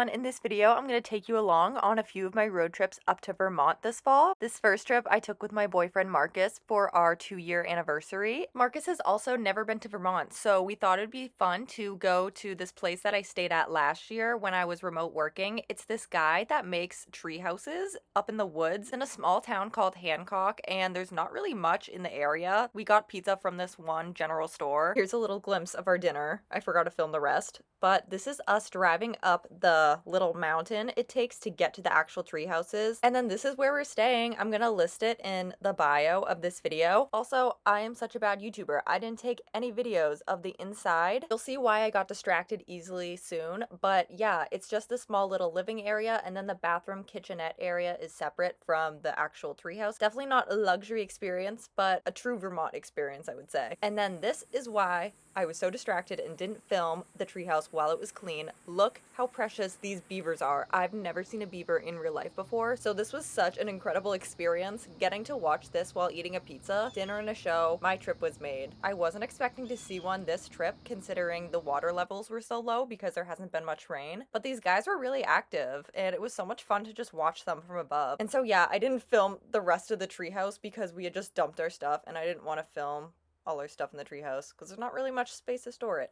everyone. In this video, I'm going to take you along on a few of my road trips up to Vermont this fall. This first trip I took with my boyfriend Marcus for our 2-year anniversary. Marcus has also never been to Vermont, so we thought it'd be fun to go to this place that I stayed at last year when I was remote working. It's this guy that makes tree houses up in the woods in a small town called Hancock, and there's not really much in the area. We got pizza from this one general store. Here's a little glimpse of our dinner. I forgot to film the rest, but this is us driving up the little mountain it takes to get to the actual tree houses. And then this is where we're staying. I'm gonna list it in the bio of this video. Also, I am such a bad YouTuber. I didn't take any videos of the inside. You'll see why I got distracted easily soon. But yeah, it's just a small little living area, and then the bathroom kitchenette area is separate from the actual treehouse. Definitely not a luxury experience, but a true Vermont experience, I would say. And then this is why I was so distracted and didn't film the treehouse while it was clean. Look how precious these beavers are. I've never seen a beaver in real life before, so this was such an incredible experience. Getting to watch this while eating a pizza, dinner and a show, my trip was made. I wasn't expecting to see one this trip considering the water levels were so low because there hasn't been much rain, but these guys were really active and it was so much fun to just watch them from above. And so yeah, I didn't film the rest of the treehouse because we had just dumped our stuff and I didn't want to film all our stuff in the treehouse because there's not really much space to store it.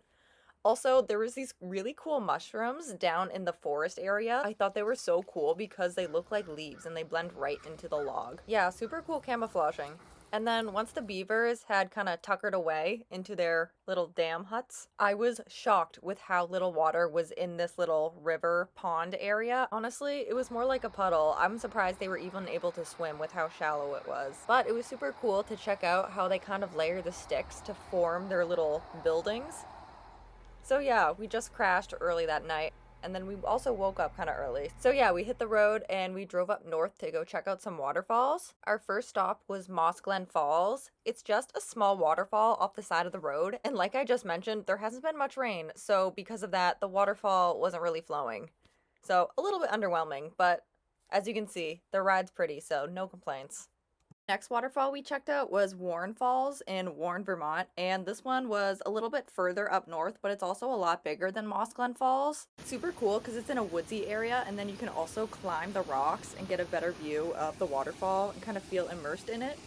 Also, there was these really cool mushrooms down in the forest area. I thought they were so cool because they look like leaves and they blend right into the log. Yeah, super cool camouflaging. And then once the beavers had kind of tuckered away into their little dam huts, I was shocked with how little water was in this little river pond area. Honestly, it was more like a puddle. I'm surprised they were even able to swim with how shallow it was. But it was super cool to check out how they kind of layer the sticks to form their little buildings. So yeah, we just crashed early that night. And then we also woke up kind of early. So yeah, we hit the road and we drove up north to go check out some waterfalls. Our first stop was Moss Glen Falls. It's just a small waterfall off the side of the road. And like I just mentioned, there hasn't been much rain. So because of that, the waterfall wasn't really flowing. So a little bit underwhelming, but as you can see, the ride's pretty, so no complaints. Next waterfall we checked out was Warren Falls in Warren, Vermont, and this one was a little bit further up north, but it's also a lot bigger than Moss Glen Falls. Super cool because it's in a woodsy area, and then you can also climb the rocks and get a better view of the waterfall and kind of feel immersed in it.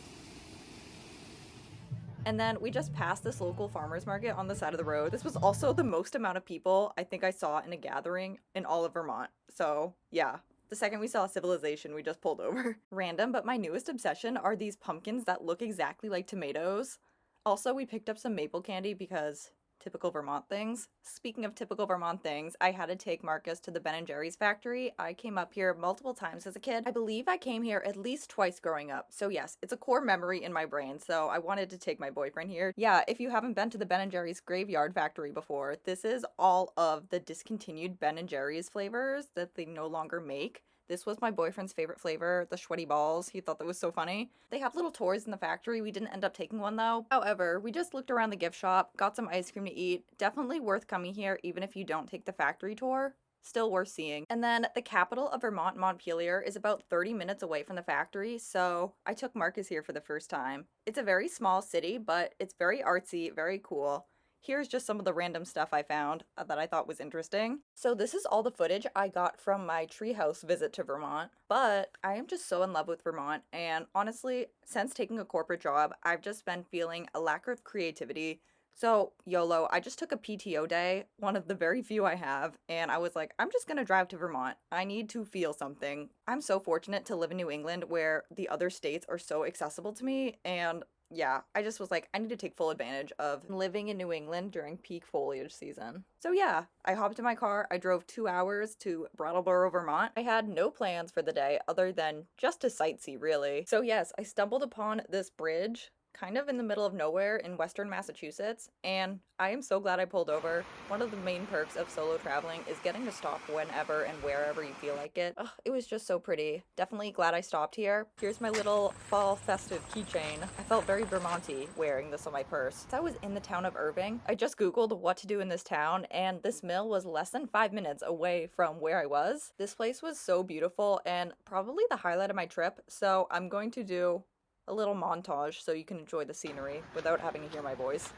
And then we just passed this local farmer's market on the side of the road. This was also the most amount of people I think I saw in a gathering in all of Vermont. So yeah. The second we saw civilization, we just pulled over. Random, but my newest obsession are these pumpkins that look exactly like tomatoes. Also, we picked up some maple candy because typical Vermont things. Speaking of typical Vermont things, I had to take Marcus to the Ben & Jerry's factory. I came up here multiple times as a kid. I believe I came here at least twice growing up. So yes, it's a core memory in my brain, so I wanted to take my boyfriend here. Yeah, if you haven't been to the Ben & Jerry's Graveyard Factory before, this is all of the discontinued Ben & Jerry's flavors that they no longer make. This was my boyfriend's favorite flavor, the sweaty balls. He thought that was so funny. They have little toys in the factory. We didn't end up taking one though. However, we just looked around the gift shop, got some ice cream to eat. Definitely worth coming here even if you don't take the factory tour. Still worth seeing. And then the capital of Vermont, Montpelier, is about 30 minutes away from the factory, so I took Marcus here for the first time. It's a very small city, but it's very artsy, very cool. Here's just some of the random stuff I found that I thought was interesting. So this is all the footage I got from my treehouse visit to Vermont, but I am just so in love with Vermont, and honestly, since taking a corporate job, I've just been feeling a lack of creativity. So YOLO, I just took a PTO day, one of the very few I have, and I was like, I'm just gonna drive to Vermont. I need to feel something. I'm so fortunate to live in New England where the other states are so accessible to me, and yeah, I just was like, I need to take full advantage of living in New England during peak foliage season. So yeah, I hopped in my car, I drove 2 hours to Brattloboro, Vermont. I had no plans for the day other than just to sightsee, really. So yes, I stumbled upon this bridge kind of in the middle of nowhere in western Massachusetts, and I am so glad I pulled over. One of the main perks of solo traveling is getting to stop whenever and wherever you feel like it. Ugh, it was just so pretty. Definitely glad I stopped here. Here's my little fall festive keychain. I felt very Vermont-y wearing this on my purse. So I was in the town of Irving. I just googled what to do in this town, and this mill was less than 5 minutes away from where I was. This place was so beautiful and probably the highlight of my trip, so I'm going to do a little montage so you can enjoy the scenery without having to hear my voice.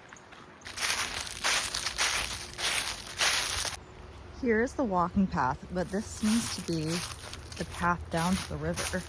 Here is the walking path, but this seems to be the path down to the river.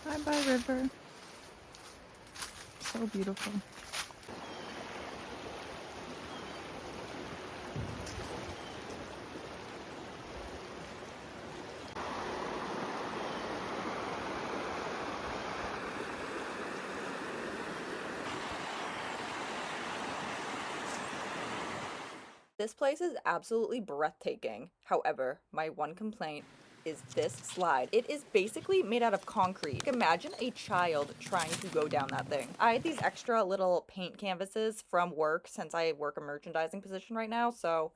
Bye-bye, river. So beautiful. This place is absolutely breathtaking. However, my one complaint is this slide. It is basically made out of concrete. Imagine a child trying to go down that thing. I had these extra little paint canvases from work since I work a merchandising position right now, so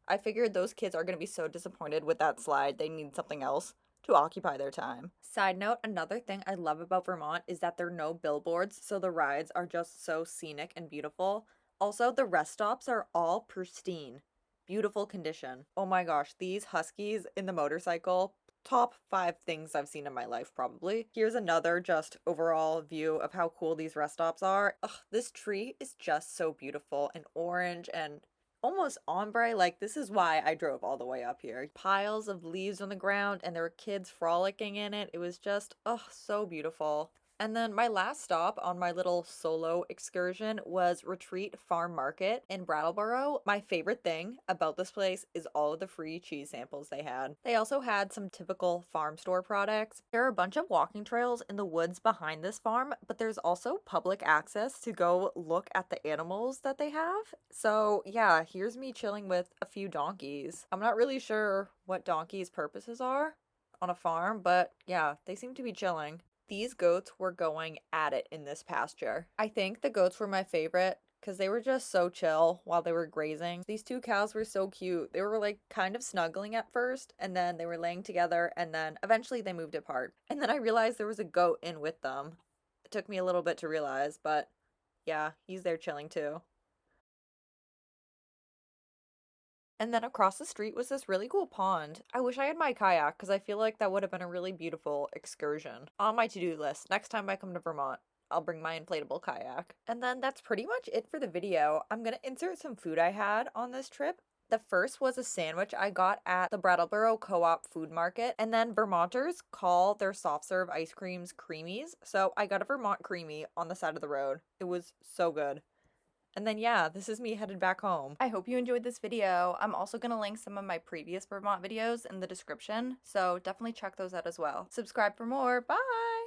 I figured those kids are going to be so disappointed with that slide. They need something else to occupy their time. Side note, another thing I love about Vermont is that there are no billboards, so the rides are just so scenic and beautiful. Also, the rest stops are all pristine. Beautiful condition. Oh my gosh, these huskies in the motorcycle, top 5 things I've seen in my life, probably. Here's another just overall view of how cool these rest stops are. Ugh, this tree is just so beautiful and orange and almost ombre. Like, this is why I drove all the way up here. Piles of leaves on the ground, and there were kids frolicking in it. It was just, oh, so beautiful. And then my last stop on my little solo excursion was Retreat Farm Market in Brattloboro. My favorite thing about this place is all of the free cheese samples they had. They also had some typical farm store products. There are a bunch of walking trails in the woods behind this farm, but there's also public access to go look at the animals that they have. So yeah, here's me chilling with a few donkeys. I'm not really sure what donkeys' purposes are on a farm, but yeah, they seem to be chilling. These goats were going at it in this pasture. I think the goats were my favorite because they were just so chill while they were grazing. These 2 cows were so cute. They were like kind of snuggling at first, and then they were laying together, and then eventually they moved apart. And then I realized there was a goat in with them. It took me a little bit to realize, but yeah, he's there chilling too. And then across the street was this really cool pond. I wish I had my kayak because I feel like that would have been a really beautiful excursion. On my to-do list, next time I come to Vermont, I'll bring my inflatable kayak. And then that's pretty much it for the video. I'm gonna insert some food I had on this trip. The first was a sandwich I got at the Brattleboro Co-op Food Market. And then Vermonters call their soft serve ice creams creamies. So I got a Vermont creamy on the side of the road. It was so good. And then yeah, this is me headed back home. I hope you enjoyed this video. I'm also going to link some of my previous Vermont videos in the description, so definitely check those out as well. Subscribe for more. Bye!